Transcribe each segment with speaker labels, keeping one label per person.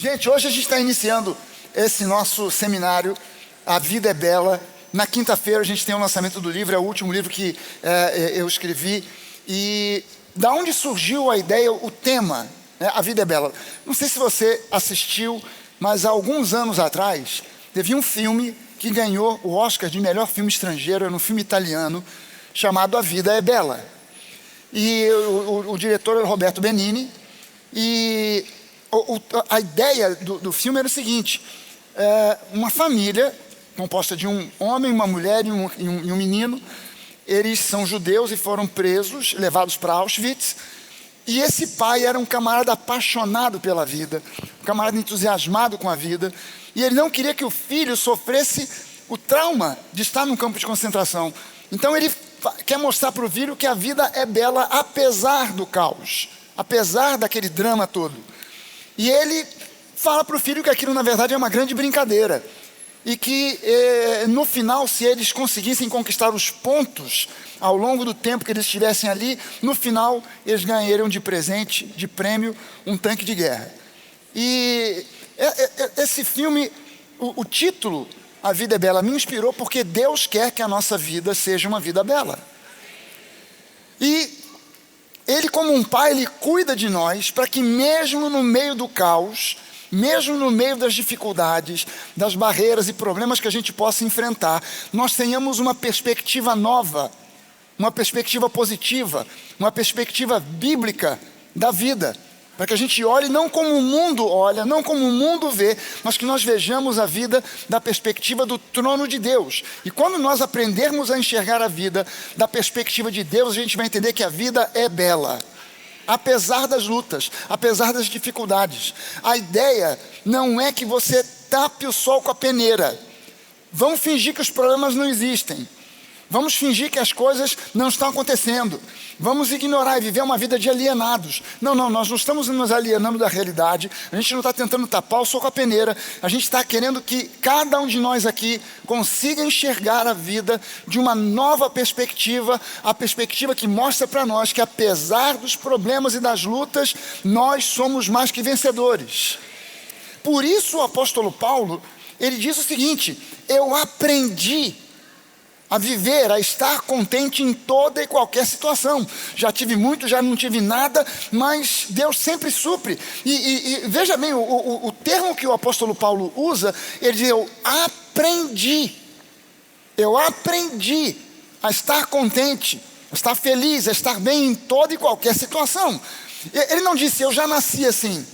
Speaker 1: Gente, hoje a gente está iniciando esse nosso seminário, A Vida é Bela. Na quinta-feira a gente tem o lançamento do livro, é o último livro que eu escrevi. E da onde surgiu a ideia, o tema, né, A Vida é Bela? Não sei se você assistiu, mas há alguns anos atrás, teve um filme que ganhou o Oscar de melhor filme estrangeiro, era um filme italiano, chamado A Vida é Bela. E o diretor era Roberto Benigni, e a ideia do filme era o seguinte: uma família composta de um homem, uma mulher e um menino. Eles são judeus e foram presos, levados para Auschwitz. E esse pai era um camarada apaixonado pela vida, um camarada entusiasmado com a vida. E ele não queria que o filho sofresse o trauma de estar num campo de concentração. Então ele quer mostrar para o filho que a vida é bela apesar do caos, apesar daquele drama todo. E ele fala para o filho que aquilo na verdade é uma grande brincadeira. E que no final, se eles conseguissem conquistar os pontos ao longo do tempo que eles estivessem ali, no final eles ganhariam de presente, de prêmio, um tanque de guerra. E esse filme, o título, A Vida é Bela, me inspirou porque Deus quer que a nossa vida seja uma vida bela. E Ele, como um pai, Ele cuida de nós para que mesmo no meio do caos, mesmo no meio das dificuldades, das barreiras e problemas que a gente possa enfrentar, nós tenhamos uma perspectiva nova, uma perspectiva positiva, uma perspectiva bíblica da vida, para que a gente olhe não como o mundo olha, não como o mundo vê, mas que nós vejamos a vida da perspectiva do trono de Deus. E quando nós aprendermos a enxergar a vida da perspectiva de Deus, a gente vai entender que a vida é bela. Apesar das lutas, apesar das dificuldades. A ideia não é que você tape o sol com a peneira. Vamos fingir que os problemas não existem. Vamos fingir que as coisas não estão acontecendo. Vamos ignorar e viver uma vida de alienados. Não, nós não estamos nos alienando da realidade. A gente não está tentando tapar o sol com a peneira. A gente está querendo que cada um de nós aqui consiga enxergar a vida de uma nova perspectiva. A perspectiva que mostra para nós que apesar dos problemas e das lutas, nós somos mais que vencedores. Por isso o apóstolo Paulo, ele diz o seguinte: eu aprendi a viver, a estar contente em toda e qualquer situação. Já tive muito, já não tive nada, mas Deus sempre supre. E veja bem, o termo que o apóstolo Paulo usa, ele diz: eu aprendi a estar contente, a estar feliz, a estar bem em toda e qualquer situação. Ele não disse: eu já nasci assim,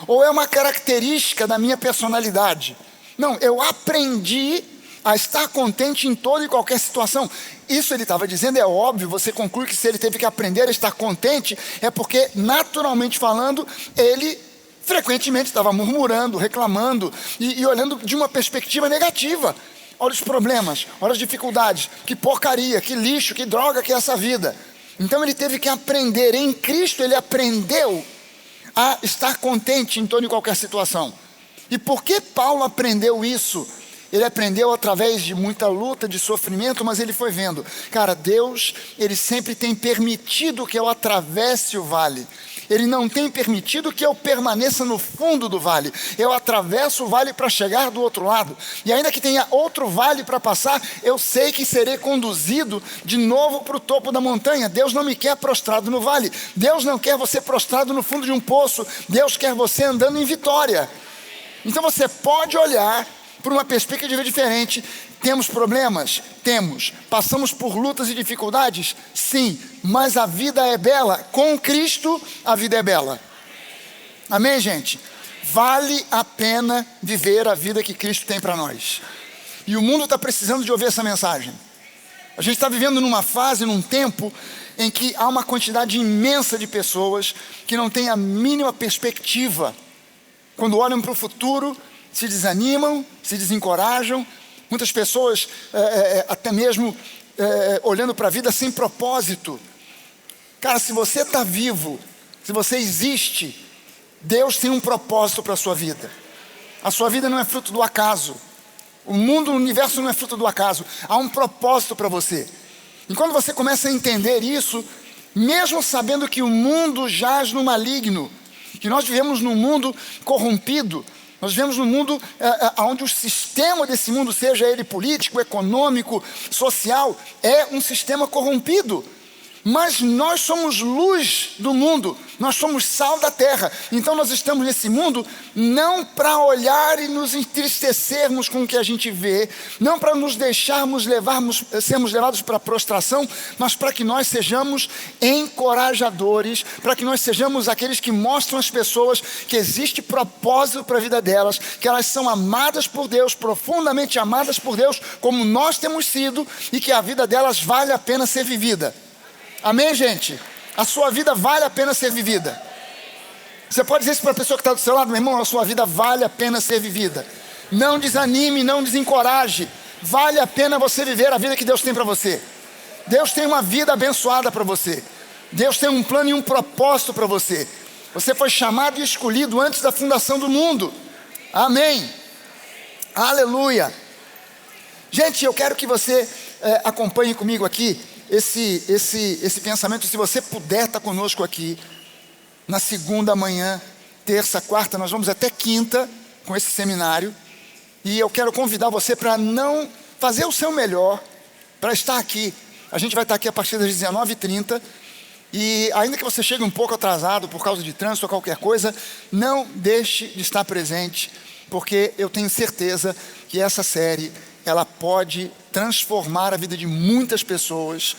Speaker 1: ou é uma característica da minha personalidade. Não, eu aprendi a estar contente em toda e qualquer situação. Isso ele estava dizendo, é óbvio, você conclui que se ele teve que aprender a estar contente, é porque, naturalmente falando, ele frequentemente estava murmurando, reclamando e olhando de uma perspectiva negativa. Olha os problemas, olha as dificuldades, que porcaria, que lixo, que droga que é essa vida. Então ele teve que aprender, em Cristo ele aprendeu a estar contente em toda e qualquer situação. E por que Paulo aprendeu isso? Ele aprendeu através de muita luta, de sofrimento, mas ele foi vendo, cara, Deus, Ele sempre tem permitido que eu atravesse o vale. Ele não tem permitido que eu permaneça no fundo do vale. Eu atravesso o vale para chegar do outro lado. E ainda que tenha outro vale para passar, eu sei que serei conduzido de novo para o topo da montanha. Deus não me quer prostrado no vale. Deus não quer você prostrado no fundo de um poço. Deus quer você andando em vitória. Então você pode olhar por uma perspectiva diferente. Temos problemas? Temos. Passamos por lutas e dificuldades? Sim. Mas a vida é bela. Com Cristo, a vida é bela. Amém, gente? Vale a pena viver a vida que Cristo tem para nós. E o mundo está precisando de ouvir essa mensagem. A gente está vivendo numa fase, num tempo, em que há uma quantidade imensa de pessoas que não têm a mínima perspectiva. Quando olham para o futuro, se desanimam, se desencorajam. Muitas pessoas até mesmo olhando para a vida sem propósito. Cara, se você está vivo, se você existe, Deus tem um propósito para a sua vida. A sua vida não é fruto do acaso. O mundo, o universo não é fruto do acaso. Há um propósito para você. E quando você começa a entender isso, mesmo sabendo que o mundo jaz no maligno, que nós vivemos num mundo corrompido. Nós vivemos num mundo onde o sistema desse mundo, seja ele político, econômico, social, é um sistema corrompido. Mas nós somos luz do mundo, nós somos sal da terra. Então nós estamos nesse mundo não para olhar e nos entristecermos com o que a gente vê, não para nos sermos levados para a prostração, mas para que nós sejamos encorajadores, para que nós sejamos aqueles que mostram às pessoas que existe propósito para a vida delas, que elas são amadas por Deus, profundamente amadas por Deus, como nós temos sido, e que a vida delas vale a pena ser vivida. Amém, gente? A sua vida vale a pena ser vivida. Você pode dizer isso para a pessoa que está do seu lado: meu irmão, a sua vida vale a pena ser vivida. Não desanime, não desencoraje. Vale a pena você viver a vida que Deus tem para você. Deus tem uma vida abençoada para você. Deus tem um plano e um propósito para você. Você foi chamado e escolhido antes da fundação do mundo. Amém. Aleluia. Gente, eu quero que você acompanhe comigo aqui esse pensamento. Se você puder estar conosco aqui na segunda manhã, terça, quarta, nós vamos até quinta com esse seminário, e eu quero convidar você para não fazer o seu melhor para estar aqui. A gente vai estar aqui a partir das 19h30, e ainda que você chegue um pouco atrasado por causa de trânsito ou qualquer coisa, não deixe de estar presente, porque eu tenho certeza que essa série, ela pode transformar a vida de muitas pessoas.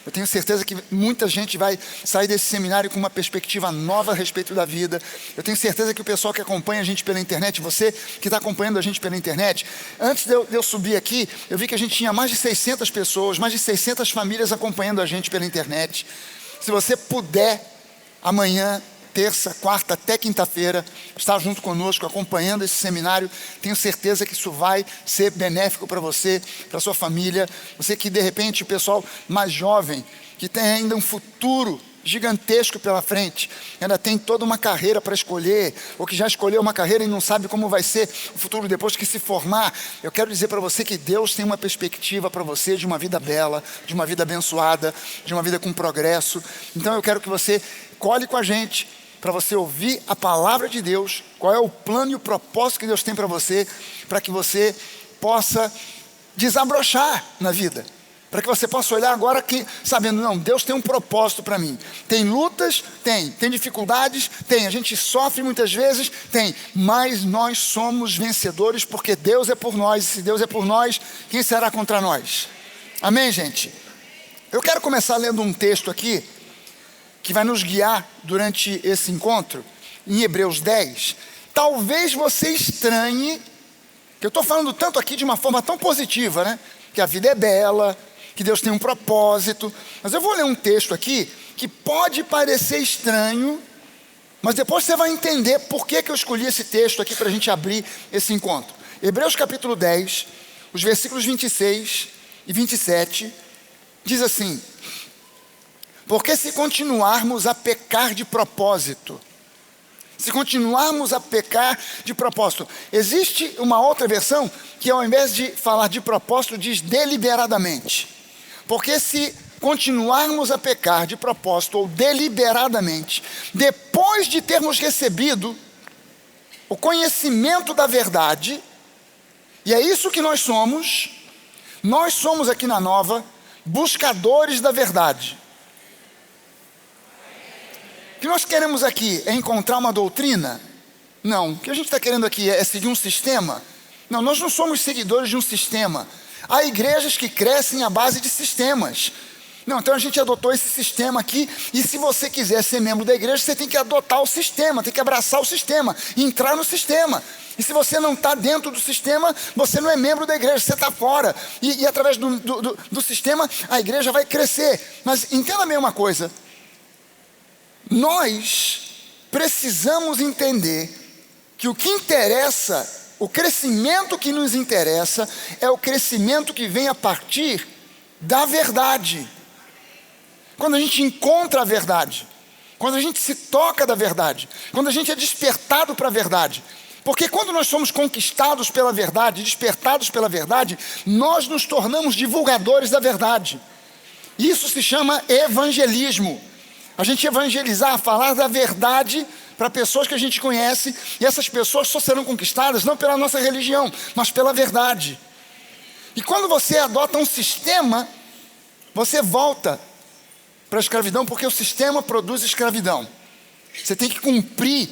Speaker 1: Eu tenho certeza que muita gente vai sair desse seminário com uma perspectiva nova a respeito da vida. Eu tenho certeza que o pessoal que acompanha a gente pela internet, você que está acompanhando a gente pela internet, antes de eu subir aqui, eu vi que a gente tinha mais de 600 pessoas, mais de 600 famílias acompanhando a gente pela internet. Se você puder, amanhã, terça, quarta, até quinta-feira, estar junto conosco, acompanhando esse seminário, tenho certeza que isso vai ser benéfico para você, para sua família. Você que de repente, o pessoal mais jovem, que tem ainda um futuro gigantesco pela frente, ainda tem toda uma carreira para escolher, ou que já escolheu uma carreira e não sabe como vai ser o futuro depois que se formar. Eu quero dizer para você que Deus tem uma perspectiva para você de uma vida bela, de uma vida abençoada, de uma vida com progresso. Então eu quero que você cole com a gente, para você ouvir a palavra de Deus, qual é o plano e o propósito que Deus tem para você, para que você possa desabrochar na vida, para que você possa olhar agora que, sabendo, não, Deus tem um propósito para mim. Tem lutas? Tem dificuldades? Tem, a gente sofre muitas vezes? Tem, mas nós somos vencedores porque Deus é por nós, e se Deus é por nós, quem será contra nós? Amém, gente? Eu quero começar lendo um texto aqui, que vai nos guiar durante esse encontro, em Hebreus 10. Talvez você estranhe, que eu estou falando tanto aqui de uma forma tão positiva, né? Que a vida é bela, que Deus tem um propósito. Mas eu vou ler um texto aqui, que pode parecer estranho, mas depois você vai entender por que eu escolhi esse texto aqui para a gente abrir esse encontro. Hebreus capítulo 10, os versículos 26 e 27, diz assim: porque se continuarmos a pecar de propósito, existe uma outra versão que ao invés de falar de propósito, diz deliberadamente. Porque se continuarmos a pecar de propósito ou deliberadamente, depois de termos recebido o conhecimento da verdade, e é isso que nós somos aqui na Nova, buscadores da verdade. O que nós queremos aqui é encontrar uma doutrina? Não. O que a gente está querendo aqui é seguir um sistema? Não, nós não somos seguidores de um sistema. Há igrejas que crescem à base de sistemas. Não, então a gente adotou esse sistema aqui, e se você quiser ser membro da igreja, você tem que adotar o sistema, tem que abraçar o sistema, entrar no sistema. E se você não está dentro do sistema, você não é membro da igreja, você está fora. E através do sistema, a igreja vai crescer. Mas entenda bem uma coisa. Nós precisamos entender que o que interessa, o crescimento que nos interessa, é o crescimento que vem a partir da verdade. Quando a gente encontra a verdade, quando a gente se toca da verdade, quando a gente é despertado para a verdade. Porque quando nós somos conquistados pela verdade, despertados pela verdade, nós nos tornamos divulgadores da verdade. Isso se chama evangelismo. A gente evangelizar, falar da verdade para pessoas que a gente conhece, e essas pessoas só serão conquistadas não pela nossa religião, mas pela verdade. E quando você adota um sistema, você volta para a escravidão, porque o sistema produz escravidão. Você tem que cumprir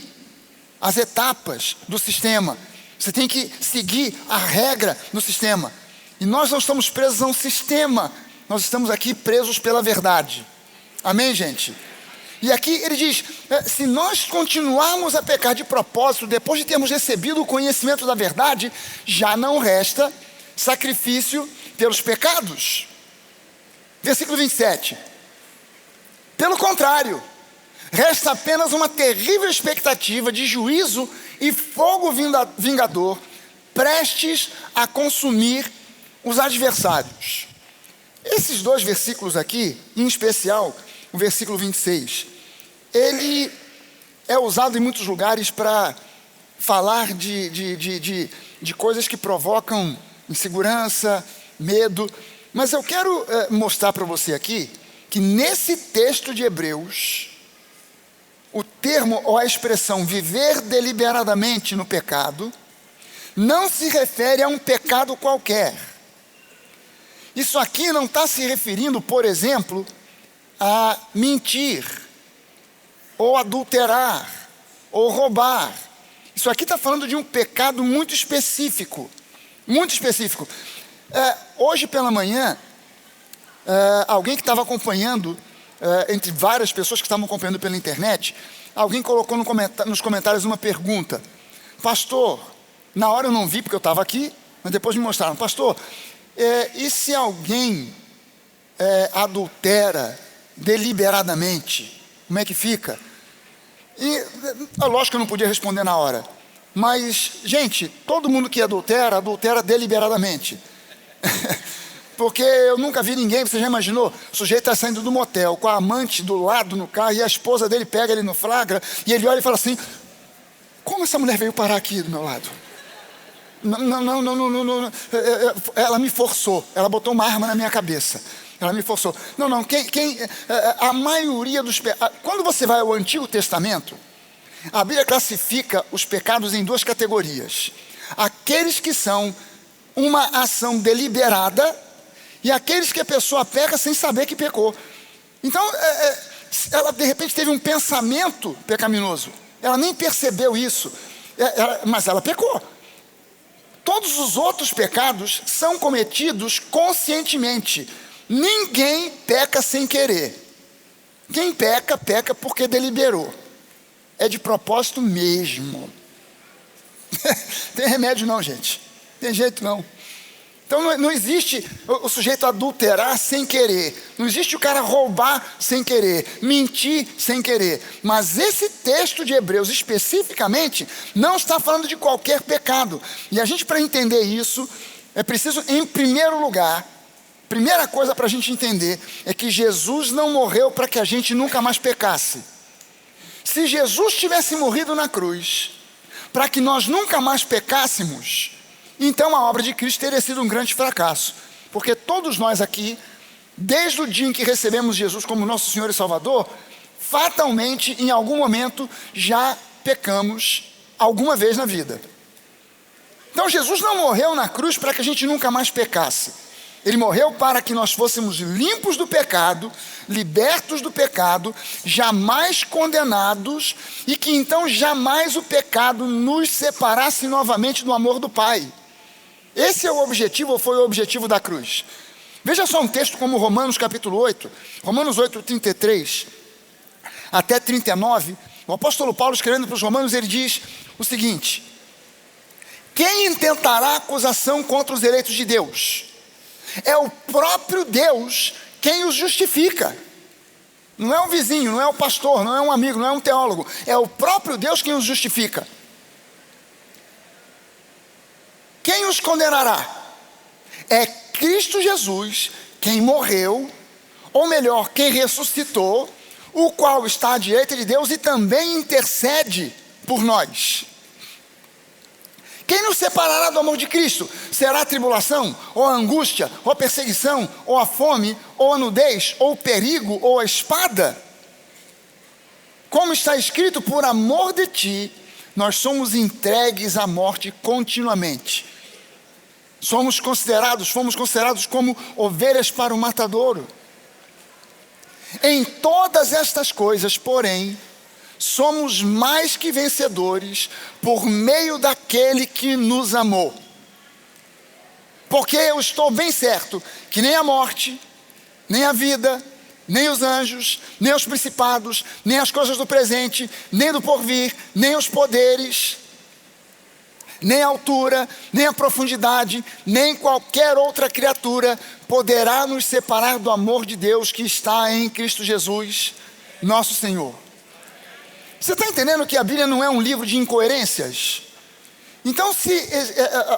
Speaker 1: as etapas do sistema. Você tem que seguir a regra do sistema. E nós não estamos presos a um sistema. Nós estamos aqui presos pela verdade. Amém, gente? E aqui ele diz, se nós continuarmos a pecar de propósito, depois de termos recebido o conhecimento da verdade, já não resta sacrifício pelos pecados. Versículo 27. Pelo contrário, resta apenas uma terrível expectativa de juízo e fogo vingador, prestes a consumir os adversários. Esses dois versículos aqui, em especial o versículo 26, ele é usado em muitos lugares para falar de coisas que provocam insegurança, medo. Mas eu quero mostrar para você aqui que nesse texto de Hebreus, o termo ou a expressão viver deliberadamente no pecado não se refere a um pecado qualquer. Isso aqui não está se referindo, por exemplo, a mentir, ou adulterar, ou roubar. Isso aqui está falando de um pecado muito específico. Muito específico. Hoje pela manhã, alguém que estava acompanhando, entre várias pessoas que estavam acompanhando pela internet, alguém colocou nos comentários uma pergunta. Pastor, na hora eu não vi porque eu estava aqui, mas depois me mostraram. Pastor, e se alguém adultera deliberadamente, como é que fica? E lógico que eu não podia responder na hora. Mas, gente, todo mundo que adultera deliberadamente. Porque eu nunca vi ninguém, você já imaginou? O sujeito está saindo do motel com a amante do lado no carro e a esposa dele pega ele no flagra e ele olha e fala assim, como essa mulher veio parar aqui do meu lado? Não, ela me forçou, ela botou uma arma na minha cabeça. Ela me forçou. A maioria dos pecados... Quando você vai ao Antigo Testamento, a Bíblia classifica os pecados em duas categorias. Aqueles que são uma ação deliberada e aqueles que a pessoa peca sem saber que pecou. Então, ela de repente teve um pensamento pecaminoso. Ela nem percebeu isso, mas ela pecou. Todos os outros pecados são cometidos conscientemente. Ninguém peca sem querer. Quem peca, peca porque deliberou. É de propósito mesmo. Tem remédio não, gente. Tem jeito não. Então não existe o sujeito adulterar sem querer. Não existe o cara roubar sem querer. Mentir sem querer. Mas esse texto de Hebreus especificamente não está falando de qualquer pecado. E a gente, para entender isso, é preciso, em primeiro lugar, primeira coisa para a gente entender é que Jesus não morreu para que a gente nunca mais pecasse. Se Jesus tivesse morrido na cruz para que nós nunca mais pecássemos, então a obra de Cristo teria sido um grande fracasso. Porque todos nós aqui, desde o dia em que recebemos Jesus como nosso Senhor e Salvador, fatalmente, em algum momento, já pecamos alguma vez na vida. Então Jesus não morreu na cruz para que a gente nunca mais pecasse. Ele morreu para que nós fôssemos limpos do pecado, libertos do pecado, jamais condenados, e que então jamais o pecado nos separasse novamente do amor do Pai. Esse é o objetivo, ou foi o objetivo da cruz. Veja só um texto como Romanos capítulo 8, Romanos 8, 33 até 39, o apóstolo Paulo escrevendo para os romanos, ele diz o seguinte: quem intentará acusação contra os eleitos de Deus? É o próprio Deus quem os justifica. Não é um vizinho, não é o pastor, não é um amigo, não é um teólogo. É o próprio Deus quem os justifica. Quem os condenará? É Cristo Jesus, quem morreu, ou melhor, quem ressuscitou, o qual está à direita de Deus e também intercede por nós. Quem nos separará do amor de Cristo? Será a tribulação, ou a angústia, ou a perseguição, ou a fome, ou a nudez, ou o perigo, ou a espada? Como está escrito, por amor de ti, nós somos entregues à morte continuamente. Fomos considerados como ovelhas para o matadouro. Em todas estas coisas, porém, somos mais que vencedores por meio daquele que nos amou. Porque eu estou bem certo que nem a morte, nem a vida, nem os anjos, nem os principados, nem as coisas do presente, nem do porvir, nem os poderes, nem a altura, nem a profundidade, nem qualquer outra criatura poderá nos separar do amor de Deus que está em Cristo Jesus, nosso Senhor. Você está entendendo que a Bíblia não é um livro de incoerências? Então, se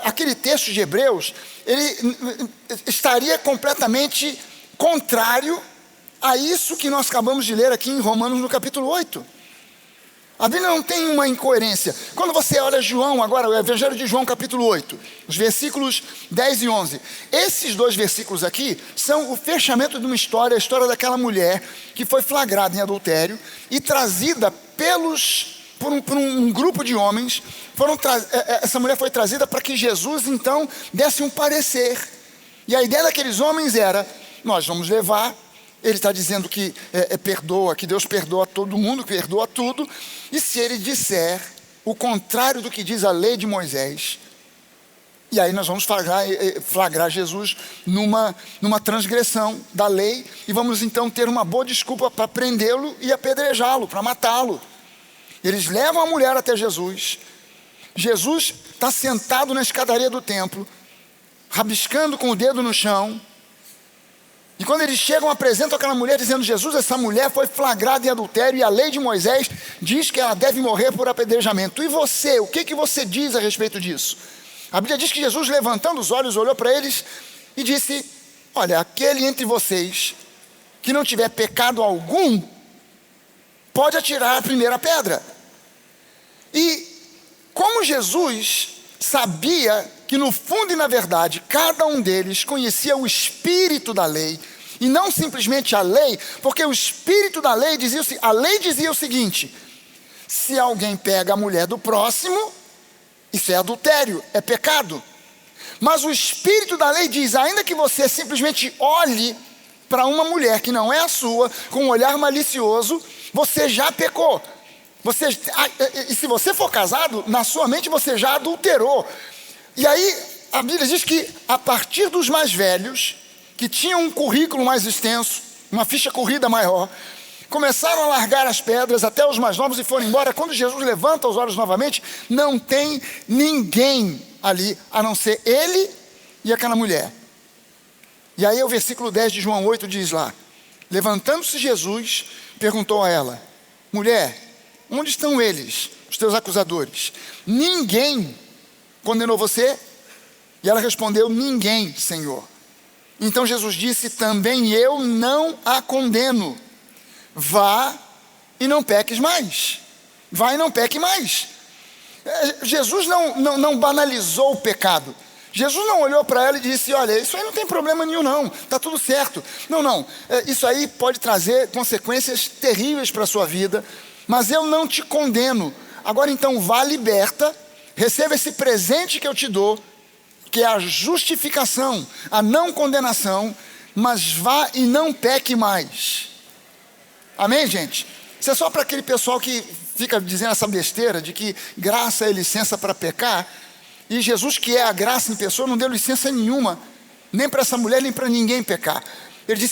Speaker 1: aquele texto de Hebreus, ele estaria completamente contrário a isso que nós acabamos de ler aqui em Romanos no capítulo 8. A Bíblia não tem uma incoerência. Quando você olha João agora, o Evangelho de João capítulo 8, os versículos 10 e 11. Esses dois versículos aqui são o fechamento de uma história, a história daquela mulher que foi flagrada em adultério e trazida por um grupo de homens. Essa mulher foi trazida para que Jesus então desse um parecer. E a ideia daqueles homens era, nós vamos levar. Ele está dizendo que perdoa, que Deus perdoa todo mundo, que perdoa tudo. E se ele disser o contrário do que diz a lei de Moisés, e aí nós vamos flagrar Jesus numa transgressão da lei, e vamos então ter uma boa desculpa para prendê-lo e apedrejá-lo, para matá-lo. Eles levam a mulher até Jesus. Jesus está sentado na escadaria do templo, rabiscando com o dedo no chão. E quando eles chegam, apresentam aquela mulher dizendo, Jesus, essa mulher foi flagrada em adultério e a lei de Moisés diz que ela deve morrer por apedrejamento. E você, o que você diz a respeito disso? A Bíblia diz que Jesus, levantando os olhos, olhou para eles e disse, olha, aquele entre vocês que não tiver pecado algum, pode atirar a primeira pedra. E como Jesus sabia que no fundo e na verdade, cada um deles conhecia o espírito da lei, e não simplesmente a lei, porque o espírito da lei dizia o seguinte, se alguém pega a mulher do próximo, isso é adultério, é pecado. Mas o espírito da lei diz, ainda que você simplesmente olhe para uma mulher que não é a sua, com um olhar malicioso, você já pecou. E se você for casado, na sua mente você já adulterou. E aí a Bíblia diz que a partir dos mais velhos, que tinham um currículo mais extenso, uma ficha corrida maior, começaram a largar as pedras até os mais novos e foram embora. Quando Jesus levanta os olhos novamente, não tem ninguém ali, a não ser ele e aquela mulher. E aí o versículo 10 de João 8 diz lá, levantando-se Jesus, perguntou a ela, mulher, onde estão eles, os teus acusadores? Ninguém condenou você? E ela respondeu, ninguém, Senhor. Então Jesus disse, também eu não a condeno. Vá e não peques mais. Vá e não peque mais. Jesus não banalizou o pecado. Jesus não olhou para ela e disse, olha, isso aí não tem problema nenhum não, está tudo certo. Não, isso aí pode trazer consequências terríveis para a sua vida, mas eu não te condeno. Agora então vá, liberta, receba esse presente que eu te dou, que é a justificação, a não condenação, mas vá e não peque mais. Amém, gente? Isso é só para aquele pessoal que fica dizendo essa besteira de que graça é licença para pecar, e Jesus, que é a graça em pessoa, não deu licença nenhuma, nem para essa mulher, nem para ninguém pecar. Ele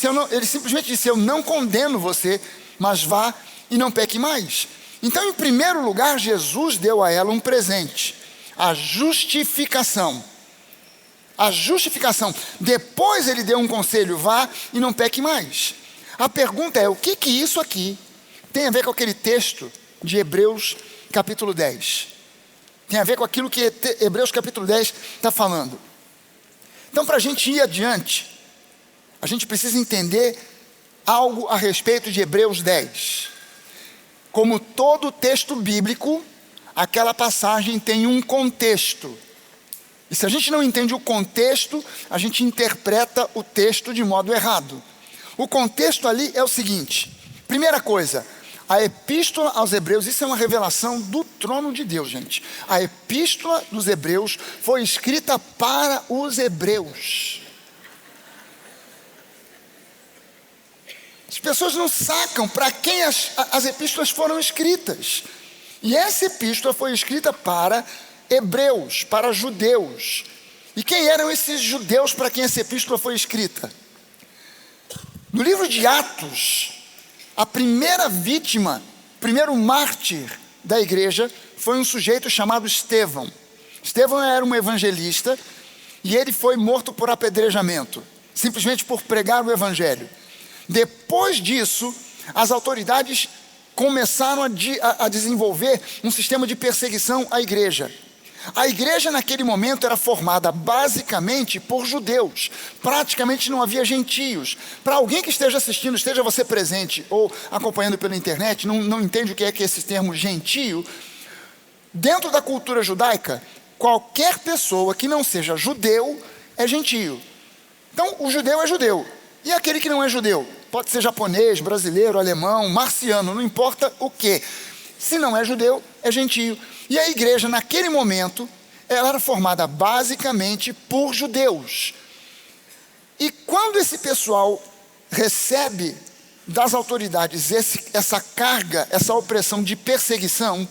Speaker 1: simplesmente disse, eu não condeno você, mas vá e não peque mais. Então, em primeiro lugar, Jesus deu a ela um presente, a justificação. A justificação. Depois ele deu um conselho, vá e não peque mais. A pergunta é, o que isso aqui tem a ver com aquele texto de Hebreus capítulo 10? Tem a ver com aquilo que Hebreus capítulo 10 está falando. Então, para a gente ir adiante, a gente precisa entender algo a respeito de Hebreus 10. Como todo texto bíblico, aquela passagem tem um contexto. E se a gente não entende o contexto, a gente interpreta o texto de modo errado. O contexto ali é o seguinte, primeira coisa, A epístola aos Hebreus, isso é uma revelação do trono de Deus, gente. A epístola dos Hebreus foi escrita para os hebreus. As pessoas não sacam para quem as epístolas foram escritas. E essa epístola foi escrita para hebreus, para judeus. E quem eram esses judeus para quem essa epístola foi escrita? No livro de Atos, a primeira vítima, primeiro mártir da igreja, foi um sujeito chamado Estevão. Estevão era um evangelista e ele foi morto por apedrejamento, simplesmente por pregar o evangelho. Depois disso, as autoridades começaram a desenvolver um sistema de perseguição à igreja. A igreja naquele momento era formada basicamente por judeus, praticamente não havia gentios. Para alguém que esteja assistindo, esteja você presente ou acompanhando pela internet, não entende o que é esse termo gentio, dentro da cultura judaica, qualquer pessoa que não seja judeu é gentio. Então o judeu é judeu, e aquele que não é judeu? Pode ser japonês, brasileiro, alemão, marciano, não importa o que. Se não é judeu, é gentio. E a igreja, naquele momento, ela era formada basicamente por judeus. E quando esse pessoal recebe das autoridades essa carga, essa opressão de perseguição,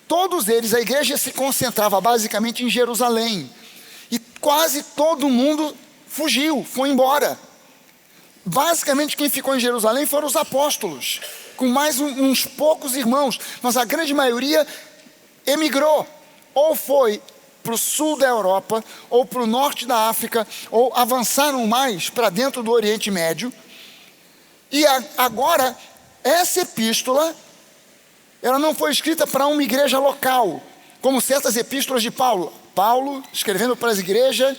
Speaker 1: todos eles, a igreja se concentrava basicamente em Jerusalém. E quase todo mundo fugiu, foi embora. Basicamente quem ficou em Jerusalém foram os apóstolos, com mais uns poucos irmãos, mas a grande maioria emigrou, ou foi para o sul da Europa, ou para o norte da África, ou avançaram mais para dentro do Oriente Médio. E agora, essa epístola, ela não foi escrita para uma igreja local, como certas epístolas de Paulo. Paulo escrevendo para as igrejas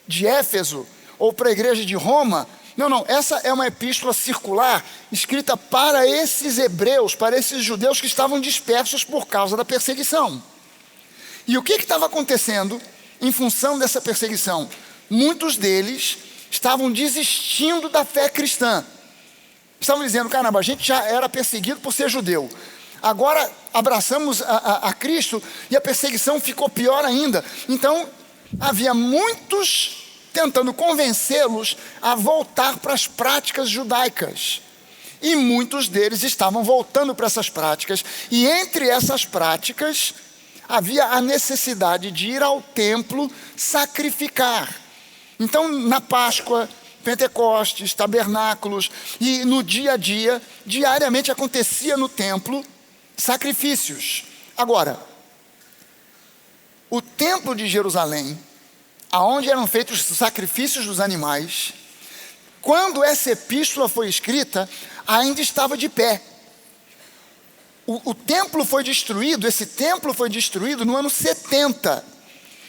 Speaker 1: de Éfeso, ou para a igreja de Roma. Não, essa é uma epístola circular, escrita para esses hebreus, para esses judeus que estavam dispersos por causa da perseguição. E o que estava acontecendo em função dessa perseguição? Muitos deles estavam desistindo da fé cristã. Estavam dizendo, caramba, a gente já era perseguido por ser judeu. Agora abraçamos a Cristo e a perseguição ficou pior ainda. Então, havia muitos tentando convencê-los a voltar para as práticas judaicas. E muitos deles estavam voltando para essas práticas. E entre essas práticas, havia a necessidade de ir ao templo sacrificar. Então, na Páscoa, Pentecostes, tabernáculos, e no dia a dia, diariamente acontecia no templo sacrifícios. Agora, o templo de Jerusalém, aonde eram feitos os sacrifícios dos animais, quando essa epístola foi escrita, ainda estava de pé. O templo foi destruído, esse templo foi destruído no ano 70.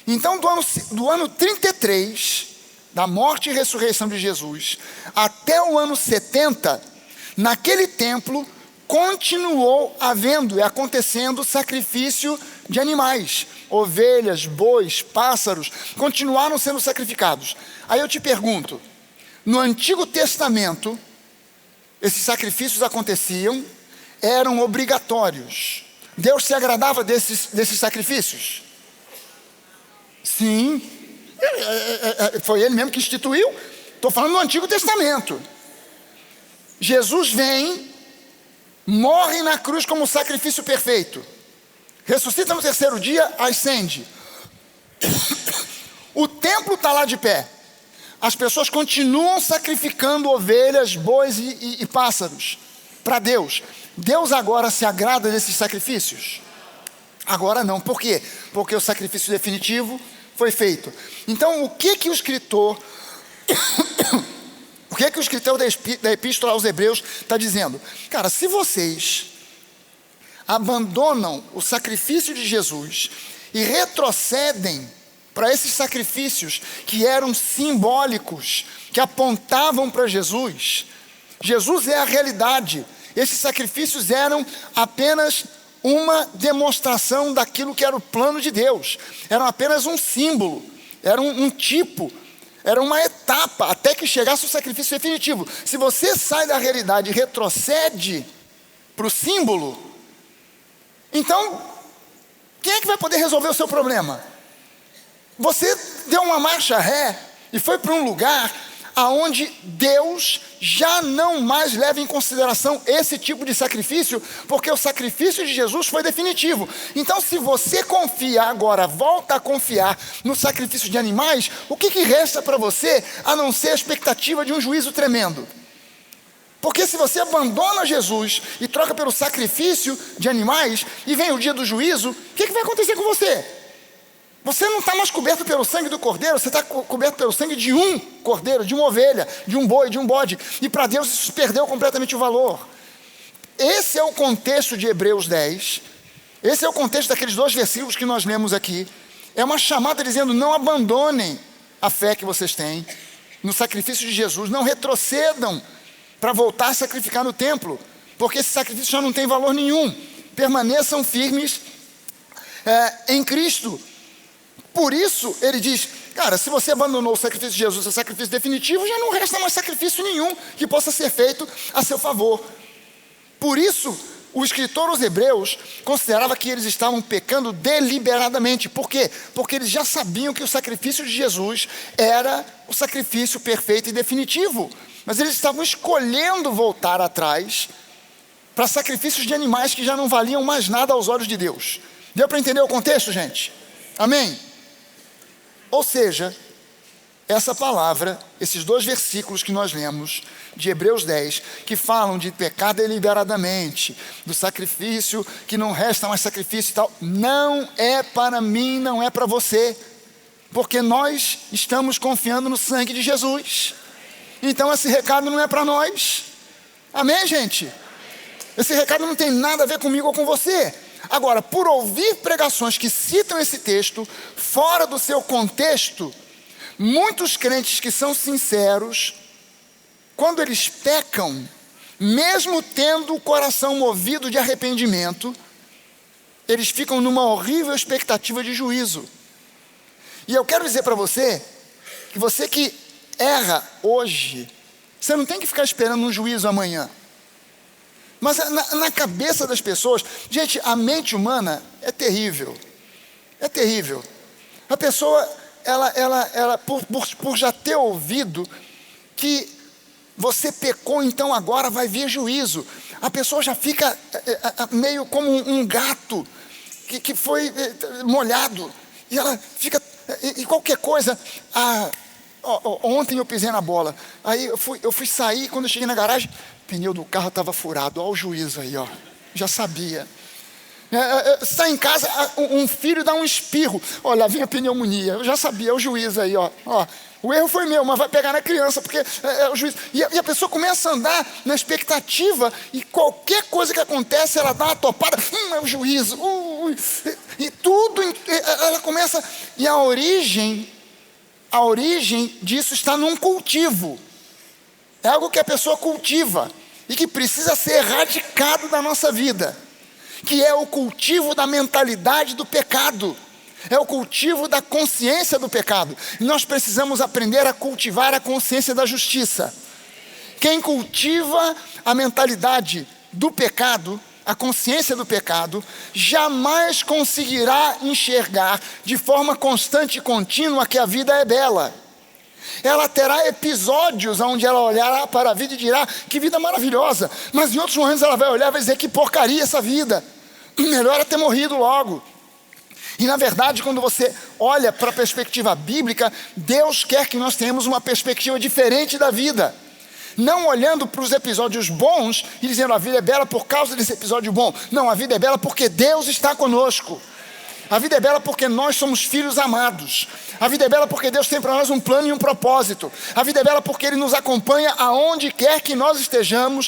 Speaker 1: Então, do ano 33, da morte e ressurreição de Jesus, até o ano 70, naquele templo, continuou havendo e acontecendo sacrifício de animais. Ovelhas, bois, pássaros, continuaram sendo sacrificados. Aí eu te pergunto, no Antigo Testamento, esses sacrifícios aconteciam, eram obrigatórios. Deus se agradava desses sacrifícios? Sim, foi Ele mesmo que instituiu. Estou falando no Antigo Testamento. Jesus vem, morre na cruz como sacrifício perfeito, ressuscita no terceiro dia, ascende. O templo está lá de pé. As pessoas continuam sacrificando ovelhas, bois e pássaros para Deus. Deus agora se agrada desses sacrifícios? Agora não. Por quê? Porque o sacrifício definitivo foi feito. Então, o que o escritor da epístola aos Hebreus está dizendo? Cara, se vocês abandonam o sacrifício de Jesus e retrocedem para esses sacrifícios que eram simbólicos, que apontavam para Jesus, Jesus é a realidade. Esses sacrifícios eram apenas uma demonstração daquilo que era o plano de Deus. Eram apenas um símbolo, era um tipo, era uma etapa até que chegasse o sacrifício definitivo. Se você sai da realidade e retrocede para o símbolo, então, quem é que vai poder resolver o seu problema? Você deu uma marcha ré e foi para um lugar aonde Deus já não mais leva em consideração esse tipo de sacrifício, porque o sacrifício de Jesus foi definitivo. Então, se você confia agora, volta a confiar no sacrifício de animais, o que resta para você a não ser a expectativa de um juízo tremendo? Porque se você abandona Jesus e troca pelo sacrifício de animais, e vem o dia do juízo, o que vai acontecer com você? Você não está mais coberto pelo sangue do cordeiro, você está coberto pelo sangue de um cordeiro, de uma ovelha, de um boi, de um bode. E para Deus isso perdeu completamente o valor. Esse é o contexto de Hebreus 10. Esse é o contexto daqueles 2 versículos que nós lemos aqui. É uma chamada dizendo: não abandonem a fé que vocês têm no sacrifício de Jesus. Não retrocedam para voltar a sacrificar no templo, porque esse sacrifício já não tem valor nenhum. Permaneçam firmes em Cristo. Por isso, ele diz, cara, se você abandonou o sacrifício de Jesus, o sacrifício definitivo, já não resta mais sacrifício nenhum que possa ser feito a seu favor. Por isso, o escritor aos Hebreus considerava que eles estavam pecando deliberadamente. Por quê? Porque eles já sabiam que o sacrifício de Jesus era o sacrifício perfeito e definitivo. Mas eles estavam escolhendo voltar atrás para sacrifícios de animais que já não valiam mais nada aos olhos de Deus. Deu para entender o contexto, gente? Amém? Ou seja, essa palavra, esses 2 versículos que nós lemos de Hebreus 10, que falam de pecar deliberadamente, do sacrifício, que não resta mais sacrifício e tal, não é para mim, não é para você, porque nós estamos confiando no sangue de Jesus. Então esse recado não é para nós. Amém, gente? Esse recado não tem nada a ver comigo ou com você. Agora, por ouvir pregações que citam esse texto fora do seu contexto, muitos crentes que são sinceros, quando eles pecam, mesmo tendo o coração movido de arrependimento, eles ficam numa horrível expectativa de juízo. E eu quero dizer para você, que você que erra hoje, você não tem que ficar esperando um juízo amanhã. Mas na cabeça das pessoas, gente, a mente humana é terrível. É terrível. A pessoa, ela por já ter ouvido que você pecou, então agora vai vir juízo. A pessoa já fica meio como um gato que foi molhado. E ela fica, e qualquer coisa... Ontem eu pisei na bola. Aí eu fui sair, quando eu cheguei na garagem, o pneu do carro estava furado. Olha o juízo aí, ó. Já sabia. Sai em casa, um filho dá um espirro. Olha, lá vem a pneumonia. Eu já sabia, é o juízo aí, ó. O erro foi meu, mas vai pegar na criança, porque é o juízo. E a pessoa começa a andar na expectativa, e qualquer coisa que acontece, ela dá uma topada. É o juízo. E tudo, ela começa. E a origem disso está num cultivo. É algo que a pessoa cultiva e que precisa ser erradicado da nossa vida, que é o cultivo da mentalidade do pecado, é o cultivo da consciência do pecado. E nós precisamos aprender a cultivar a consciência da justiça. Quem cultiva a mentalidade do pecado, a consciência do pecado, jamais conseguirá enxergar de forma constante e contínua que a vida é bela. Ela terá episódios onde ela olhará para a vida e dirá: que vida maravilhosa. Mas em outros momentos ela vai olhar e vai dizer: que porcaria essa vida. Melhor é ter morrido logo. E na verdade, quando você olha para a perspectiva bíblica, Deus quer que nós tenhamos uma perspectiva diferente da vida. Não olhando para os episódios bons e dizendo: a vida é bela por causa desse episódio bom. Não, a vida é bela porque Deus está conosco. A vida é bela porque nós somos filhos amados. A vida é bela porque Deus tem para nós um plano e um propósito. A vida é bela porque Ele nos acompanha aonde quer que nós estejamos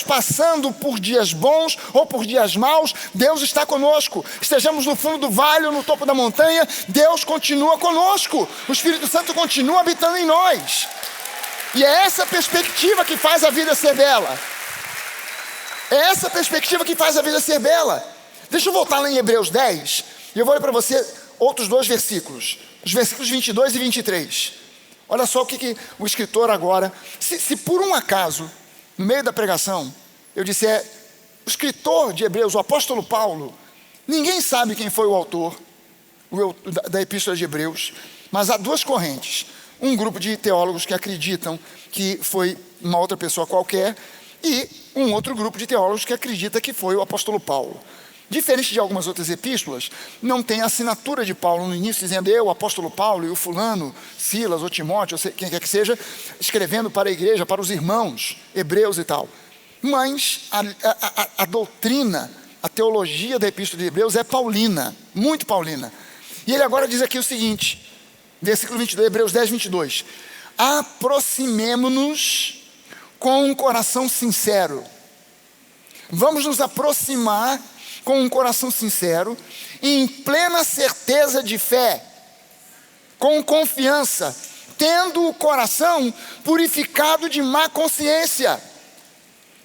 Speaker 1: passando por dias bons ou por dias maus, Deus está conosco. Estejamos no fundo do vale ou no topo da montanha, Deus continua conosco. O Espírito Santo continua habitando em nós. E é essa perspectiva que faz a vida ser bela. É essa perspectiva que faz a vida ser bela. Deixa eu voltar lá em Hebreus 10, e eu vou ler para você outros 2 versículos. Os versículos 22 e 23. Olha só o que o escritor agora... Se por um acaso, no meio da pregação, eu disser O escritor de Hebreus, o apóstolo Paulo, ninguém sabe quem foi o autor da epístola de Hebreus, mas há duas correntes. Um grupo de teólogos que acreditam que foi uma outra pessoa qualquer e um outro grupo de teólogos que acredita que foi o apóstolo Paulo. Diferente de algumas outras epístolas, não tem a assinatura de Paulo no início, dizendo eu, o apóstolo Paulo, e o fulano, Silas ou Timóteo, ou quem quer que seja, escrevendo para a igreja, para os irmãos hebreus e tal. Mas a doutrina, a teologia da epístola de Hebreus é paulina, muito paulina. E ele agora diz aqui o seguinte, versículo 22, Hebreus 10, 22. Aproximemo-nos com um coração sincero. Vamos nos aproximar com um coração sincero, em plena certeza de fé, com confiança, tendo o coração purificado de má consciência.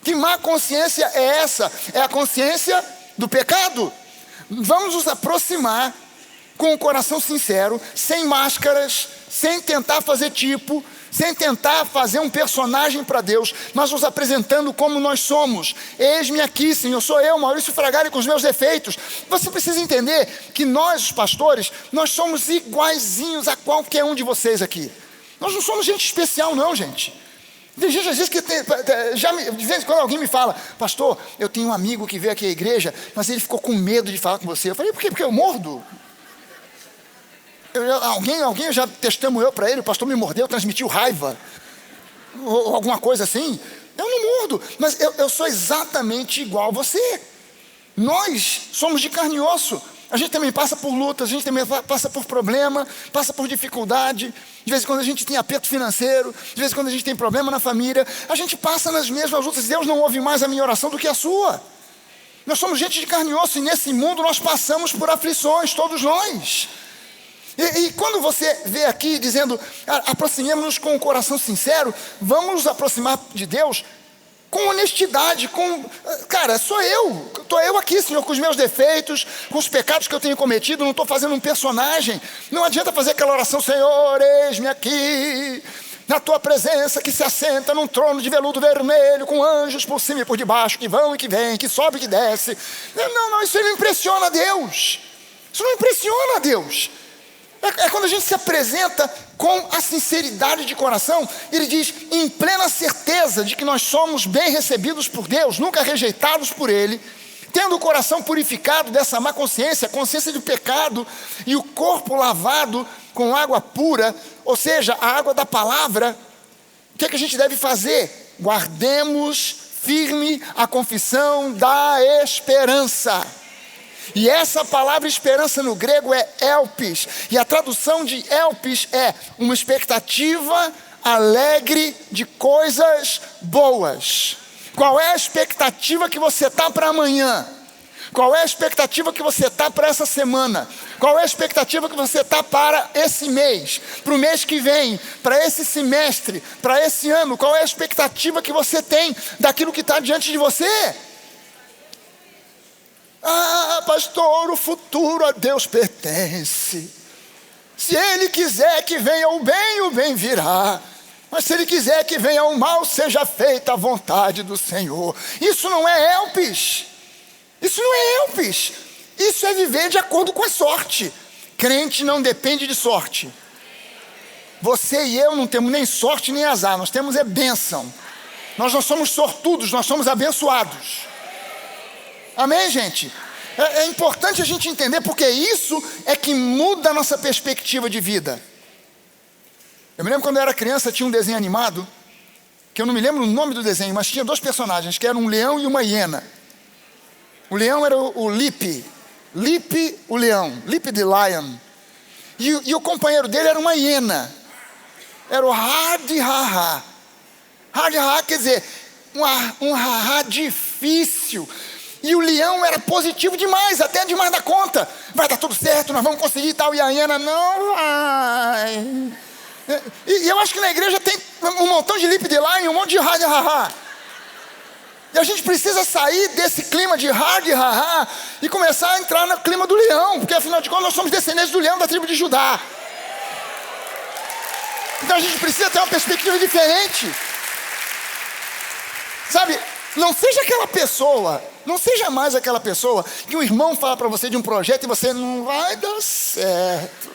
Speaker 1: Que má consciência é essa? É a consciência do pecado. Vamos nos aproximar com o coração sincero, sem máscaras, sem tentar fazer tipo, sem tentar fazer um personagem para Deus, mas nos apresentando como nós somos. Eis-me aqui, Senhor, sou eu, Maurício Fragari, com os meus defeitos. Você precisa entender que nós, os pastores, nós somos iguaizinhos a qualquer um de vocês aqui. Nós não somos gente especial não, gente. Tem gente às vezes que de vez em quando alguém me fala, pastor, eu tenho um amigo que veio aqui à igreja, mas ele ficou com medo de falar com você. Eu falei, por quê? Porque eu mordo. Alguém já testemunhou para ele, o pastor me mordeu, transmitiu raiva, ou alguma coisa assim. Eu não mordo, mas eu sou exatamente igual a você. Nós somos de carne e osso. A gente também passa por lutas, a gente também passa por problema, passa por dificuldade. De vez em quando a gente tem aperto financeiro, de vez em quando a gente tem problema na família. A gente passa nas mesmas lutas. Deus não ouve mais a minha oração do que a sua. Nós somos gente de carne e osso e nesse mundo nós passamos por aflições, todos nós. E quando você vê aqui dizendo, aproximemos-nos com um coração sincero, vamos nos aproximar de Deus com honestidade, cara, estou eu aqui, Senhor, com os meus defeitos, com os pecados que eu tenho cometido, não estou fazendo um personagem. Não adianta fazer aquela oração, Senhor, eis-me aqui, na tua presença que se assenta num trono de veludo vermelho, com anjos por cima e por debaixo, que vão e que vêm, que sobe e que desce. Não, isso não impressiona a Deus. Isso não impressiona a Deus. É quando a gente se apresenta com a sinceridade de coração. Ele diz, em plena certeza de que nós somos bem recebidos por Deus, nunca rejeitados por Ele, tendo o coração purificado dessa má consciência, consciência do pecado, e o corpo lavado com água pura, ou seja, a água da palavra. O que é que a gente deve fazer? Guardemos firme a confissão da esperança. E essa palavra esperança no grego é elpis, e a tradução de elpis é uma expectativa alegre de coisas boas. Qual é a expectativa que você está para amanhã? Qual é a expectativa que você está para essa semana? Qual é a expectativa que você está para esse mês, para o mês que vem, para esse semestre, para esse ano? Qual é a expectativa que você tem daquilo que está diante de você? Ah, pastor, o futuro a Deus pertence. Se Ele quiser que venha o bem virá. Mas se Ele quiser que venha o mal, seja feita a vontade do Senhor. Isso não é elpis. Isso não é elpis. Isso é viver de acordo com a sorte. Crente não depende de sorte. Você e eu não temos nem sorte nem azar. Nós temos é bênção. Nós não somos sortudos, nós somos abençoados. Amém, gente? É importante a gente entender, porque isso é que muda a nossa perspectiva de vida. Eu me lembro quando eu era criança, tinha um desenho animado, que eu não me lembro o nome do desenho, mas tinha dois personagens, que eram um leão e uma hiena. O leão era o Lipe, o leão, Lipe the Lion. E o companheiro dele era uma hiena, era o Hard-Ha-Ha. Hard-Ha quer dizer, um ha-ha difícil. E o leão era positivo demais, até demais da conta. Vai dar tudo certo, nós vamos conseguir e tal. E a hiena, não vai. E eu acho que na igreja tem um montão de lip de line, um monte de hard ha-ha. E a gente precisa sair desse clima de hard ha-ha e começar a entrar no clima do leão. Porque afinal de contas nós somos descendentes do leão da tribo de Judá. Então a gente precisa ter uma perspectiva diferente. Sabe, Não seja aquela pessoa, não seja mais aquela pessoa que um irmão fala para você de um projeto e você não vai dar certo.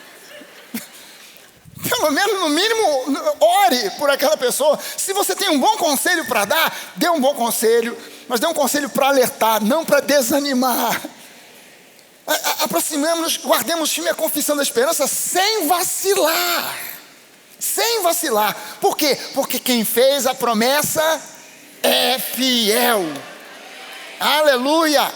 Speaker 1: Pelo menos, no mínimo, ore por aquela pessoa. Se você tem um bom conselho para dar, dê um bom conselho, mas dê um conselho para alertar, não para desanimar. Aproximemos-nos, guardemos firme a confissão da esperança sem vacilar. Sem vacilar. Por quê? Porque quem fez a promessa é fiel. Aleluia.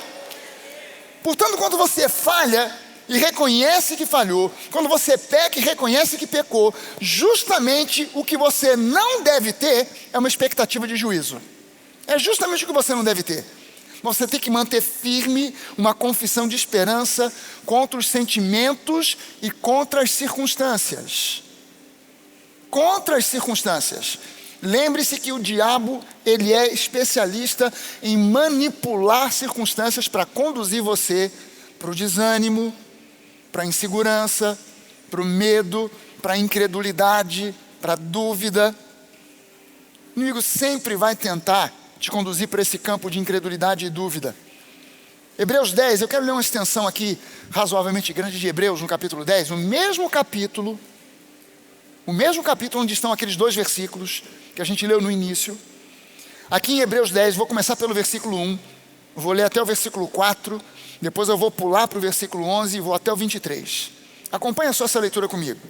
Speaker 1: Portanto, quando você falha e reconhece que falhou, quando você peca e reconhece que pecou, justamente o que você não deve ter é uma expectativa de juízo. É justamente o que você não deve ter. Você tem que manter firme uma confissão de esperança contra os sentimentos e contra as circunstâncias. Contra as circunstâncias. Lembre-se que o diabo, ele é especialista em manipular circunstâncias para conduzir você para o desânimo, para a insegurança, para o medo, para a incredulidade, para a dúvida. O inimigo sempre vai tentar te conduzir para esse campo de incredulidade e dúvida. Hebreus 10, eu quero ler uma extensão aqui razoavelmente grande de Hebreus, no capítulo 10, o mesmo capítulo onde estão aqueles 2 versículos que a gente leu no início. Aqui em Hebreus 10, vou começar pelo versículo 1, vou ler até o versículo 4, depois eu vou pular para o versículo 11 e vou até o 23. Acompanha só essa leitura comigo.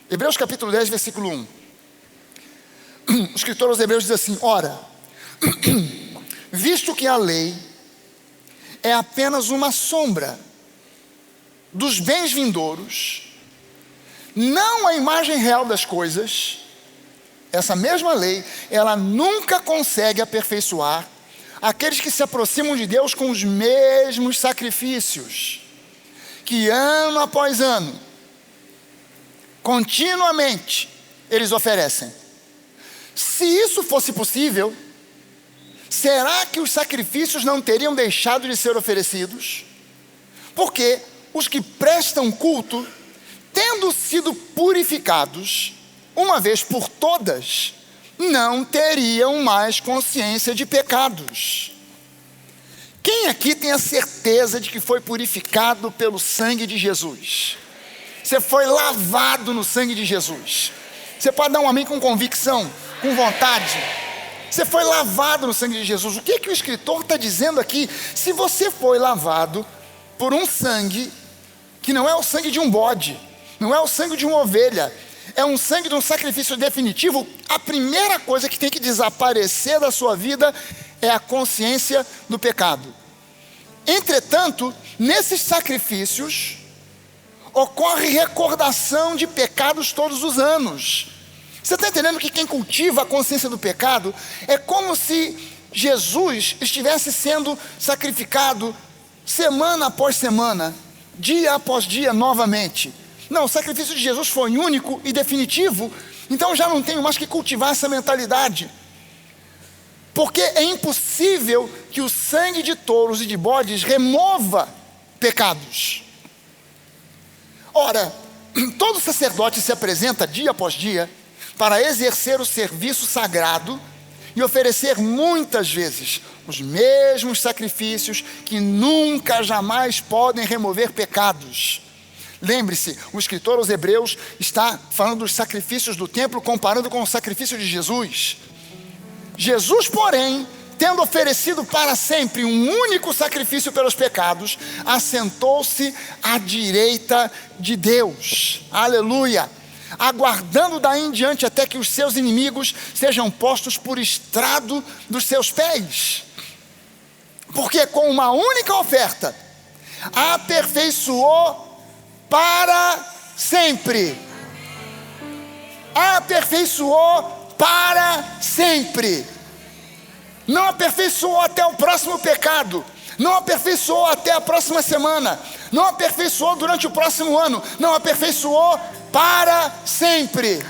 Speaker 1: Hebreus capítulo 10, versículo 1. O escritor aos Hebreus diz assim: ora, visto que a lei é apenas uma sombra dos bens vindouros, não a imagem real das coisas, essa mesma lei, ela nunca consegue aperfeiçoar aqueles que se aproximam de Deus com os mesmos sacrifícios, que ano após ano, continuamente, eles oferecem. Se isso fosse possível, será que os sacrifícios não teriam deixado de ser oferecidos? Porque os que prestam culto, tendo sido purificados uma vez por todas, não teriam mais consciência de pecados. Quem aqui tem a certeza de que foi purificado pelo sangue de Jesus? Você foi lavado no sangue de Jesus. Você pode dar um amém com convicção, com vontade. Você foi lavado no sangue de Jesus. O que que o escritor está dizendo aqui? Se você foi lavado por um sangue que não é o sangue de um bode, não é o sangue de uma ovelha, é um sangue de um sacrifício definitivo, a primeira coisa que tem que desaparecer da sua vida é a consciência do pecado. Entretanto, nesses sacrifícios, ocorre recordação de pecados todos os anos. Você está entendendo que quem cultiva a consciência do pecado é como se Jesus estivesse sendo sacrificado semana após semana, dia após dia novamente. Não, o sacrifício de Jesus foi único e definitivo, então já não tenho mais que cultivar essa mentalidade. Porque é impossível que o sangue de touros e de bodes remova pecados. Ora, todo sacerdote se apresenta dia após dia para exercer o serviço sagrado e oferecer muitas vezes os mesmos sacrifícios que nunca, jamais podem remover pecados. Lembre-se, o escritor aos Hebreus está falando dos sacrifícios do templo, comparando com o sacrifício de Jesus. Jesus, porém, tendo oferecido para sempre um único sacrifício pelos pecados, assentou-se à direita de Deus. Aleluia! Aguardando daí em diante até que os seus inimigos sejam postos por estrado dos seus pés. Porque com uma única oferta, aperfeiçoou para sempre. Aperfeiçoou para sempre. Não aperfeiçoou até o próximo pecado. Não aperfeiçoou até a próxima semana. Não aperfeiçoou durante o próximo ano. Não aperfeiçoou para sempre.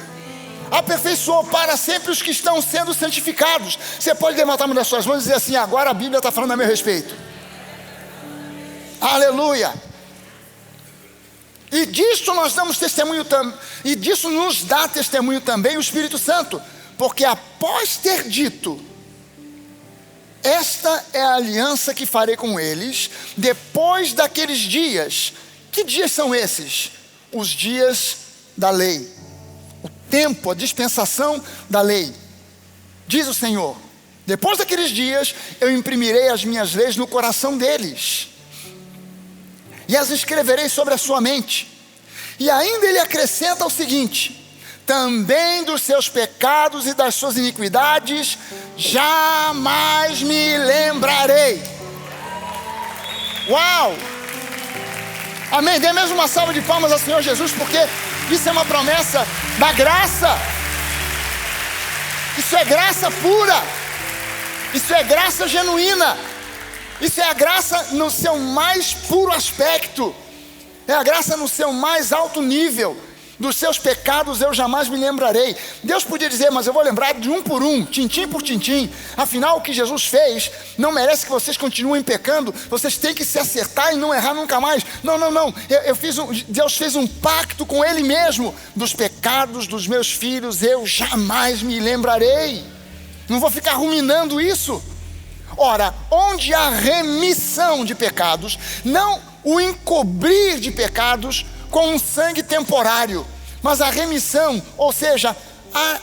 Speaker 1: Aperfeiçoou para sempre os que estão sendo santificados. Você pode levantar uma das suas mãos e dizer assim: agora a Bíblia está falando a meu respeito. Aleluia. E disso nós damos testemunho também, e disso nos dá testemunho também o Espírito Santo, porque após ter dito, esta é a aliança que farei com eles depois daqueles dias. Que dias são esses? Os dias da lei. O tempo, a dispensação da lei. Diz o Senhor: depois daqueles dias eu imprimirei as minhas leis no coração deles e as escreverei sobre a sua mente. E ainda ele acrescenta o seguinte: também dos seus pecados e das suas iniquidades jamais me lembrarei. Uau! Amém. Dê mesmo uma salva de palmas ao Senhor Jesus, porque isso é uma promessa da graça. Isso é graça pura. Isso é graça genuína. Isso é a graça no seu mais puro aspecto. É a graça no seu mais alto nível. Dos seus pecados eu jamais me lembrarei. Deus podia dizer: mas eu vou lembrar de um por um, tintim por tintim. Afinal, o que Jesus fez não merece que vocês continuem pecando. Vocês têm que se acertar e não errar nunca mais. Não. Deus fez um pacto com Ele mesmo. Dos pecados dos meus filhos eu jamais me lembrarei. Não vou ficar ruminando isso. Ora, onde há remissão de pecados, não o encobrir de pecados com um sangue temporário, mas a remissão, ou seja, a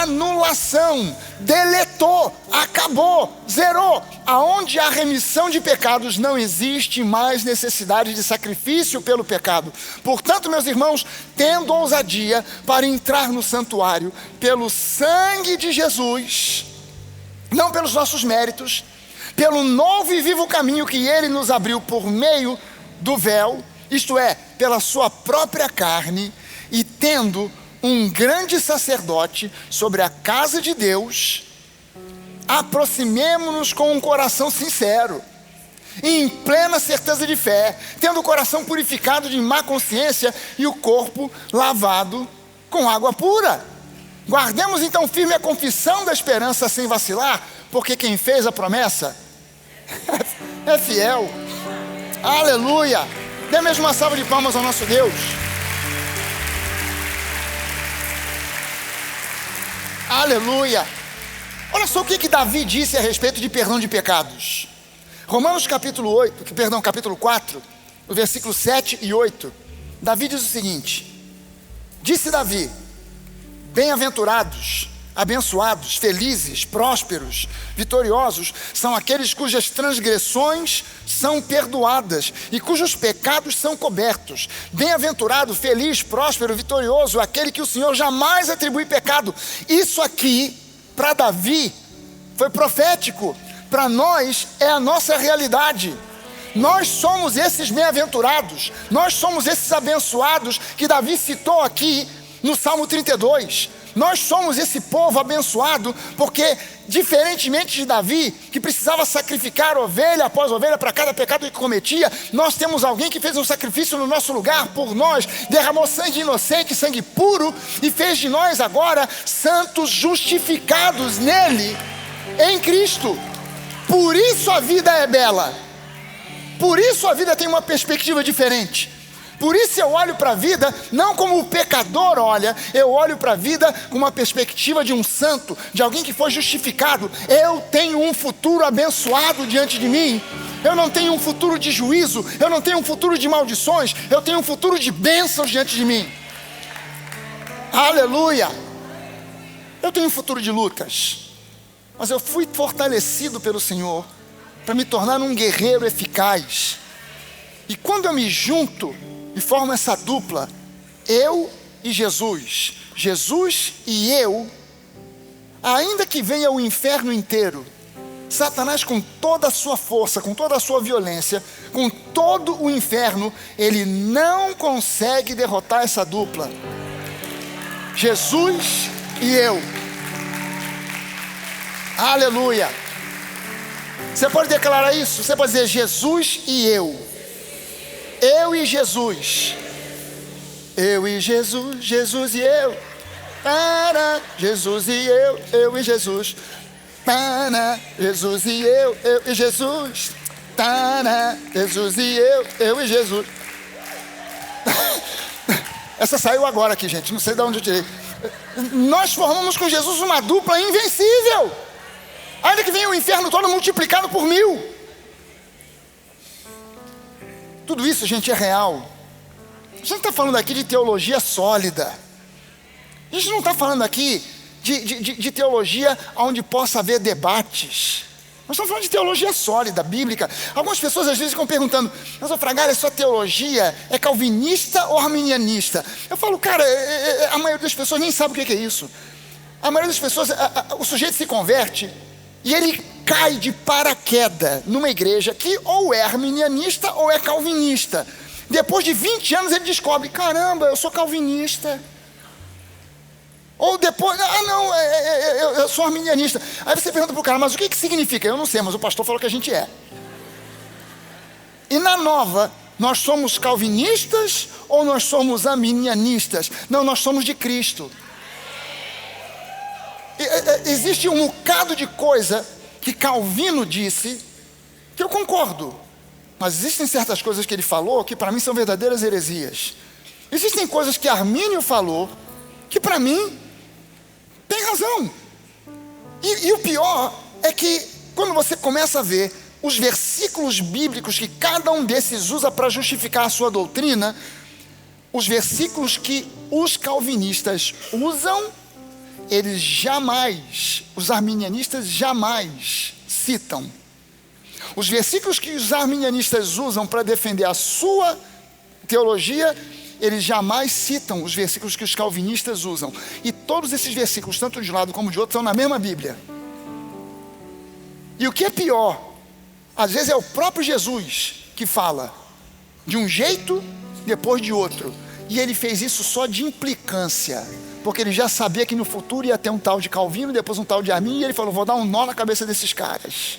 Speaker 1: anulação, deletou, acabou, zerou. Aonde há remissão de pecados, não existe mais necessidade de sacrifício pelo pecado. Portanto, meus irmãos, tendo ousadia para entrar no santuário pelo sangue de Jesus, não pelos nossos méritos, pelo novo e vivo caminho que Ele nos abriu por meio do véu, isto é, pela sua própria carne, e tendo um grande sacerdote sobre a casa de Deus, aproximemo-nos com um coração sincero, em plena certeza de fé, tendo o coração purificado de má consciência e o corpo lavado com água pura. Guardemos então firme a confissão da esperança sem vacilar, porque quem fez a promessa é fiel. Aleluia! Dê mesmo uma salva de palmas ao nosso Deus. Aleluia! Olha só o que Davi disse a respeito de perdão de pecados. Romanos capítulo 4, no versículo 7 e 8. Davi diz o seguinte: disse Davi: bem-aventurados, abençoados, felizes, prósperos, vitoriosos são aqueles cujas transgressões são perdoadas e cujos pecados são cobertos. Bem-aventurado, feliz, próspero, vitorioso, aquele que o Senhor jamais atribui pecado. Isso aqui, para Davi, foi profético. Para nós, é a nossa realidade. Nós somos esses bem-aventurados. Nós somos esses abençoados que Davi citou aqui no Salmo 32. Nós somos esse povo abençoado, porque diferentemente de Davi, que precisava sacrificar ovelha após ovelha para cada pecado que cometia, nós temos alguém que fez um sacrifício no nosso lugar por nós, derramou sangue inocente, sangue puro, e fez de nós agora santos justificados nele, em Cristo. Por isso a vida é bela, por isso a vida tem uma perspectiva diferente. Por isso eu olho para a vida não como o pecador olha, eu olho para a vida com uma perspectiva de um santo, de alguém que foi justificado. Eu tenho um futuro abençoado diante de mim. Eu não tenho um futuro de juízo, eu não tenho um futuro de maldições, eu tenho um futuro de bênçãos diante de mim. Aleluia! Eu tenho um futuro de lutas, mas eu fui fortalecido pelo Senhor para me tornar um guerreiro eficaz. E quando eu me junto e formo essa dupla, eu e Jesus, Jesus e eu, ainda que venha o inferno inteiro, Satanás com toda a sua força, com toda a sua violência, com todo o inferno, ele não consegue derrotar essa dupla. Jesus e eu. Aleluia! Você pode declarar isso? Você pode dizer: Jesus e eu. Eu e Jesus. Eu e Jesus, Jesus e eu. Para, Jesus e eu e Jesus. Para, Jesus e eu e Jesus. Para, Jesus e eu e Jesus. Essa saiu agora aqui, gente, não sei de onde eu tirei. Nós formamos com Jesus uma dupla invencível. Ainda que venha o inferno todo multiplicado por 1000. Tudo isso, gente, é real. A gente não está falando aqui de teologia sólida. A gente não está falando aqui de teologia onde possa haver debates. Nós estamos falando de teologia sólida, bíblica. Algumas pessoas às vezes ficam perguntando: mas ô Fragalha, sua teologia é calvinista ou arminianista? Eu falo, cara, a maioria das pessoas nem sabe o que é isso. A maioria das pessoas, o sujeito se converte e ele cai de paraquedas numa igreja que ou é arminianista ou é calvinista. Depois de 20 anos ele descobre: caramba, eu sou calvinista. Ou depois, não, eu sou arminianista. Aí você pergunta para o cara: mas o que significa? Eu não sei, mas o pastor falou que a gente é. E na nova, nós somos calvinistas ou nós somos arminianistas? Não, nós somos de Cristo. Existe um bocado de coisa que Calvino disse que eu concordo, mas existem certas coisas que ele falou que para mim são verdadeiras heresias. Existem coisas que Armínio falou que para mim tem razão. E o pior é que quando você começa a ver os versículos bíblicos que cada um desses usa para justificar a sua doutrina, os versículos que os calvinistas usam, eles jamais, os arminianistas jamais citam. Os versículos que os arminianistas usam para defender a sua teologia, eles jamais citam os versículos que os calvinistas usam. E todos esses versículos, tanto de um lado como de outro, estão na mesma Bíblia. E o que é pior, às vezes é o próprio Jesus que fala de um jeito, depois de outro. E ele fez isso só de implicância, porque ele já sabia que no futuro ia ter um tal de Calvino, depois um tal de Armínio, e ele falou: vou dar um nó na cabeça desses caras.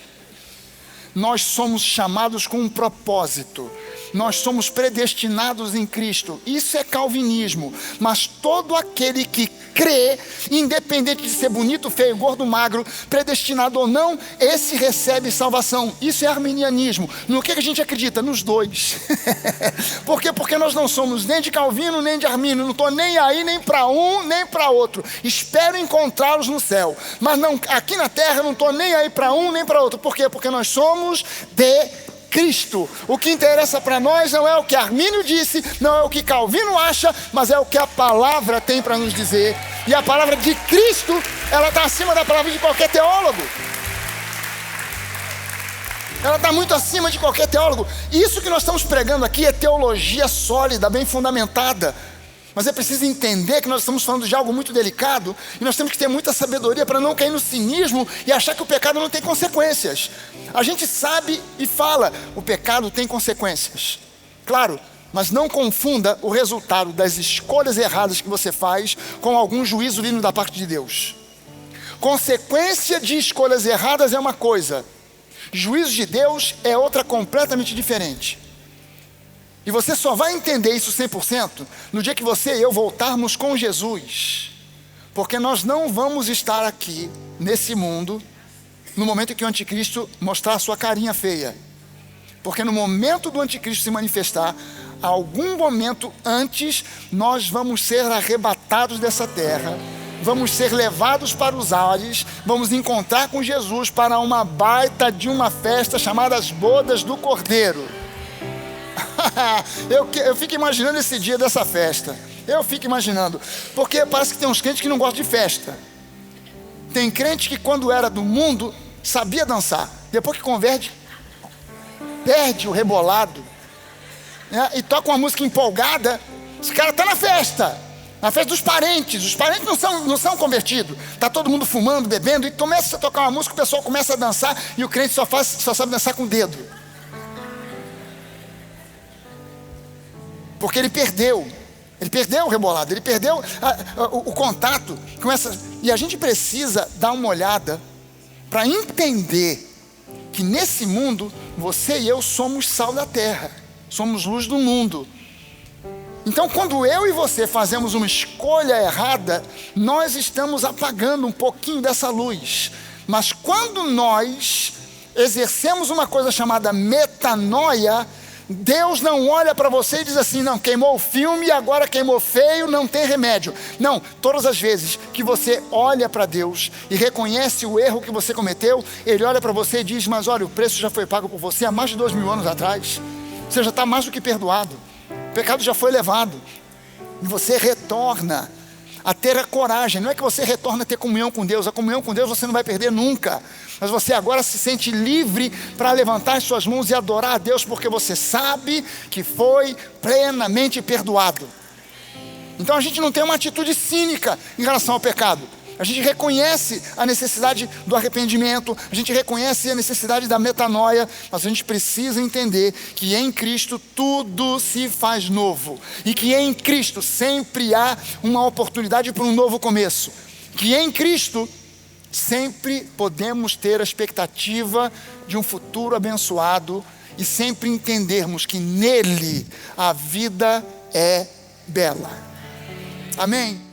Speaker 1: Nós somos chamados com um propósito. Nós somos predestinados em Cristo. Isso é calvinismo. Mas todo aquele que crê, independente de ser bonito, feio, gordo, magro, predestinado ou não, esse recebe salvação. Isso é arminianismo. No que a gente acredita? Nos dois. Por quê? Porque nós não somos nem de Calvino, nem de Armínio. Não estou nem aí, nem para um, nem para outro. Espero encontrá-los no céu. Mas não, aqui na terra eu não estou nem aí para um, nem para outro. Por quê? Porque nós somos de Cristo. O que interessa para nós não é o que Armínio disse, não é o que Calvino acha, mas é o que a palavra tem para nos dizer. E a palavra de Cristo, ela está acima da palavra de qualquer teólogo. Ela está muito acima de qualquer teólogo. Isso que nós estamos pregando aqui é teologia sólida, bem fundamentada. Mas é preciso entender que nós estamos falando de algo muito delicado e nós temos que ter muita sabedoria para não cair no cinismo e achar que o pecado não tem consequências. A gente sabe e fala: o pecado tem consequências. Claro, mas não confunda o resultado das escolhas erradas que você faz com algum juízo vindo da parte de Deus. Consequência de escolhas erradas é uma coisa, juízo de Deus é outra completamente diferente. E você só vai entender isso 100% no dia que você e eu voltarmos com Jesus. Porque nós não vamos estar aqui, nesse mundo, no momento em que o anticristo mostrar a sua carinha feia. Porque no momento do anticristo se manifestar, algum momento antes, nós vamos ser arrebatados dessa terra. Vamos ser levados para os ares, vamos encontrar com Jesus para uma baita de uma festa chamada as bodas do Cordeiro. Eu fico imaginando esse dia dessa festa. Eu fico imaginando. Porque parece que tem uns crentes que não gostam de festa. Tem crente que quando era do mundo sabia dançar. Depois que converte, perde o rebolado, né? E toca uma música empolgada. Esse cara está na festa. Na festa dos parentes. Os parentes não são convertidos. Está todo mundo fumando, bebendo. E começa a tocar uma música, o pessoal começa a dançar. E o crente só sabe dançar com o dedo. Porque ele perdeu o rebolado, ele perdeu o contato com essa. E a gente precisa dar uma olhada para entender que nesse mundo, você e eu somos sal da terra, somos luz do mundo. Então quando eu e você fazemos uma escolha errada, nós estamos apagando um pouquinho dessa luz. Mas quando nós exercemos uma coisa chamada metanoia, Deus não olha para você e diz assim, não, queimou o filme, agora queimou feio, não tem remédio. Não, todas as vezes que você olha para Deus e reconhece o erro que você cometeu, Ele olha para você e diz, mas olha, o preço já foi pago por você há mais de 2000 anos atrás. Você já está mais do que perdoado. O pecado já foi levado. E você retorna a ter a coragem. Não é que você retorna a ter comunhão com Deus. A comunhão com Deus você não vai perder nunca. Mas você agora se sente livre para levantar as suas mãos e adorar a Deus, porque você sabe que foi plenamente perdoado. Então a gente não tem uma atitude cínica em relação ao pecado. A gente reconhece a necessidade do arrependimento, a gente reconhece a necessidade da metanoia, mas a gente precisa entender que em Cristo tudo se faz novo. E que em Cristo sempre há uma oportunidade para um novo começo. Que em Cristo sempre podemos ter a expectativa de um futuro abençoado e sempre entendermos que nele a vida é bela. Amém?